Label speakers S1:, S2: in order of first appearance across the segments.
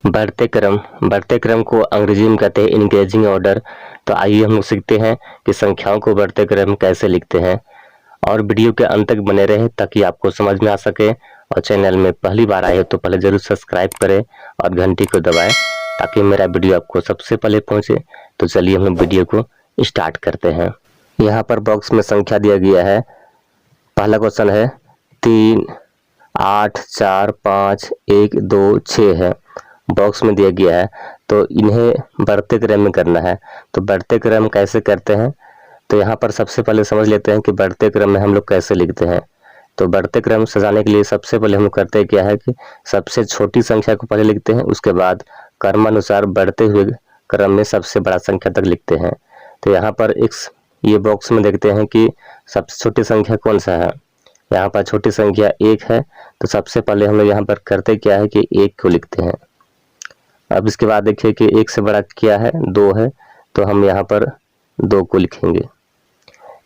S1: बढ़ते क्रम को अंग्रेजी में कहते हैं इंक्रीजिंग ऑर्डर। तो आइए हम लोग सीखते हैं कि संख्याओं को बढ़ते क्रम कैसे लिखते हैं। और वीडियो के अंत तक बने रहे ताकि आपको समझ में आ सके। और चैनल में पहली बार आए हो तो पहले जरूर सब्सक्राइब करें और घंटी को दबाएं ताकि मेरा वीडियो आपको सबसे पहले पहुंचे। तो चलिए हम लोग वीडियो को स्टार्ट करते हैं। यहाँ पर बॉक्स में संख्या दिया गया है। पहला क्वेश्चन है 3, 8, 4, 5, 1, 2, 6 है, बॉक्स में दिया गया है। तो इन्हें बढ़ते क्रम में करना है। तो बढ़ते क्रम कैसे करते हैं, तो यहाँ पर सबसे पहले समझ लेते हैं कि बढ़ते क्रम में हम लोग कैसे लिखते हैं। तो बढ़ते क्रम सजाने के लिए सबसे पहले हम लोग करते हैं क्या है कि सबसे छोटी संख्या को पहले लिखते हैं, उसके बाद क्रमानुसार बढ़ते हुए क्रम में सबसे बड़ा संख्या तक लिखते हैं। तो यहाँ पर ये बॉक्स में देखते हैं कि सबसे छोटी संख्या कौन सा है। यहाँ पर छोटी संख्या 1 है। तो सबसे पहले हम लोग यहाँ पर करते क्या है कि 1 को लिखते हैं। अब इसके बाद देखिए कि 1 से बड़ा क्या है, 2 है। तो हम यहाँ पर 2 को लिखेंगे।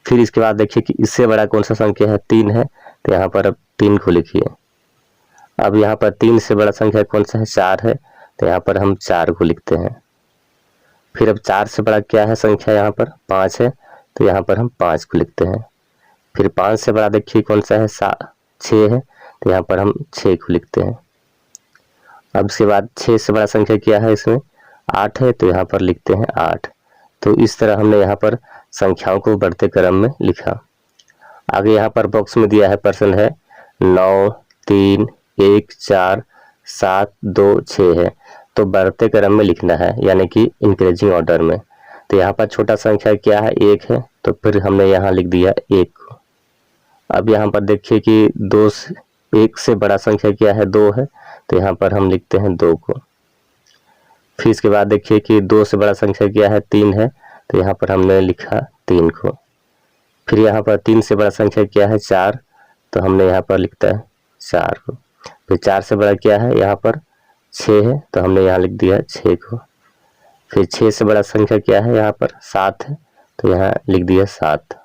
S1: फिर इसके बाद देखिए कि इससे बड़ा कौन सा संख्या है, 3 है। तो यहाँ पर अब 3 को लिखिए। अब यहाँ पर 3 से बड़ा संख्या कौन सा है, 4 है। तो यहाँ पर हम 4 को लिखते हैं। फिर अब 4 से बड़ा क्या है संख्या, यहाँ पर 5 है। तो यहाँ पर हम 5 को लिखते हैं। फिर 5 से बड़ा देखिए कौन सा है, 6 है। तो यहाँ पर हम 6 को लिखते हैं। अब इसके बाद 6 से बड़ा संख्या क्या है, इसमें 8 है। तो यहाँ पर लिखते हैं 8। तो इस तरह हमने यहाँ पर संख्याओं को बढ़ते क्रम में लिखा। आगे यहाँ पर बॉक्स में दिया है प्रश्न है 9, 3, 1, 4, 7, 2, 6 है। तो बढ़ते क्रम में लिखना है, यानी कि इंक्रीजिंग ऑर्डर में। तो यहाँ पर छोटा संख्या क्या है, 1 है। तो फिर हमने यहाँ लिख दिया 1 को। अब यहाँ पर देखिए कि 1 से बड़ा संख्या क्या है, 2 है। तो यहाँ पर हम लिखते हैं 2 को। फिर इसके बाद देखिए कि 2 से बड़ा संख्या क्या है, 3 है। तो यहाँ पर हमने लिखा 3 को। फिर यहाँ पर 3 से बड़ा संख्या क्या है, 4। तो हमने यहाँ पर लिखता है 4 को। फिर 4 से बड़ा क्या है, यहाँ पर 6 है। तो हमने यहाँ लिख दिया 6 को। फिर 6 से बड़ा संख्या क्या है, यहाँ पर 7 है। तो यहाँ लिख दिया 7।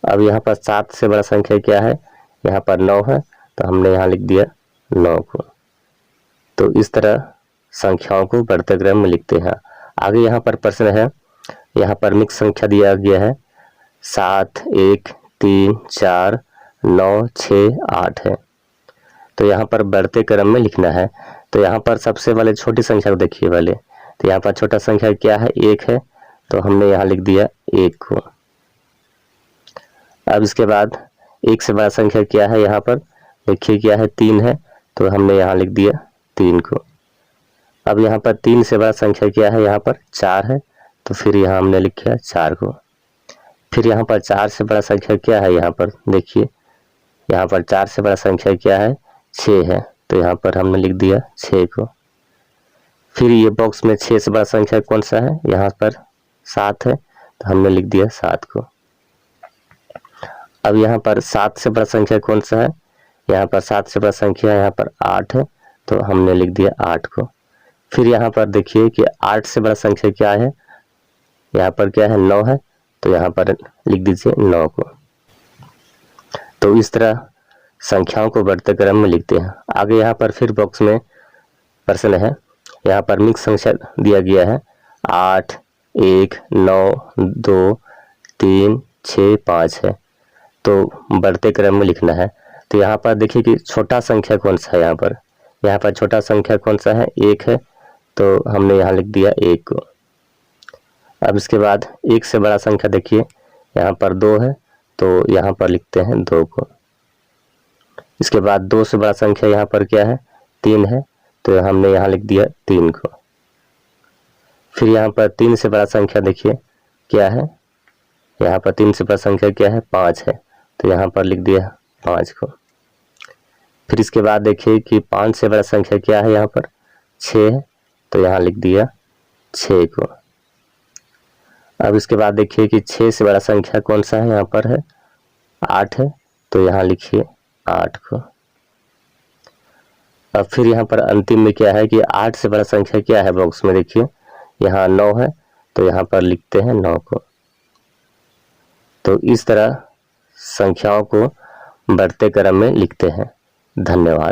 S1: अब यहाँ पर 7 से बड़ा संख्या क्या है, यहाँ पर 9 है। तो हमने यहाँ लिख दिया 9 को। तो इस तरह संख्याओं को बढ़ते क्रम में लिखते हैं। आगे यहाँ पर प्रश्न है, यहाँ पर मिक्स संख्या दिया गया है 7, 1, 3, 4, 9, 6, 8 है। तो यहाँ पर बढ़ते क्रम में लिखना है। तो यहाँ पर सबसे पहले छोटी संख्या को देखिए पहले। तो यहाँ पर छोटा संख्या क्या है, 1 है। तो हमने यहाँ लिख दिया 1 को। अब इसके बाद 1 से बड़ा संख्या क्या है, यहाँ पर देखिए क्या है, 3 है। तो हमने यहाँ लिख दिया 3 को। अब यहाँ पर 3 से बड़ा संख्या क्या है, यहाँ पर 4 है। तो फिर यहाँ हमने लिखा 4 को। फिर यहाँ पर 4 से बड़ा संख्या क्या है, यहाँ पर देखिए, यहाँ पर 4 से बड़ा संख्या क्या है, 6 है। तो यहाँ पर हमने लिख दिया 6 को। फिर ये बॉक्स में 6 से बड़ा संख्या कौन सा है, यहाँ पर 7 है। तो हमने लिख दिया 7 को। अब यहाँ पर 7 से बड़ा संख्या कौन सा है, यहाँ पर 7 से बड़ा संख्या यहाँ पर 8 है। तो हमने लिख दिया 8 को। फिर यहाँ पर देखिए कि 8 से बड़ा संख्या क्या है, यहाँ पर क्या है, 9 है। तो यहाँ पर लिख दीजिए 9 को। तो इस तरह संख्याओं को बढ़ते क्रम में लिखते हैं। आगे यहाँ पर फिर बॉक्स में प्रश्न है, यहाँ पर मिक्स संख्या दिया गया है 8, 1, 9, 2, 3, 6, 5 है। तो बढ़ते क्रम में लिखना है। तो यहाँ पर देखिए कि छोटा संख्या कौन सा है, यहाँ पर छोटा संख्या कौन सा है, 1 है। तो हमने यहाँ लिख दिया 1 को। अब इसके बाद 1 से बड़ा संख्या देखिए, यहाँ पर 2 है। तो यहाँ पर लिखते हैं 2 को। इसके बाद 2 से बड़ा संख्या यहाँ पर क्या है, 3 है। तो हमने यहाँ लिख दिया 3 को। फिर यहाँ पर 3 से बड़ा संख्या देखिए क्या है, यहाँ पर 3 से बड़ा संख्या क्या है, 5 है। तो यहाँ पर लिख दिया 5 को। फिर इसके बाद देखिए कि 5 से बड़ा संख्या क्या है, यहाँ पर 6 है। तो यहाँ लिख दिया 6 को। अब इसके बाद देखिए कि 6 से बड़ा संख्या कौन सा है, यहाँ पर है 8 है। तो यहाँ लिखिए 8 को। अब फिर यहाँ पर अंतिम में क्या है कि 8 से बड़ा संख्या क्या है, बॉक्स में देखिए यहाँ 9 है। तो यहाँ पर लिखते हैं 9 को। तो इस तरह संख्याओं को बढ़ते क्रम में लिखते हैं। धन्यवाद।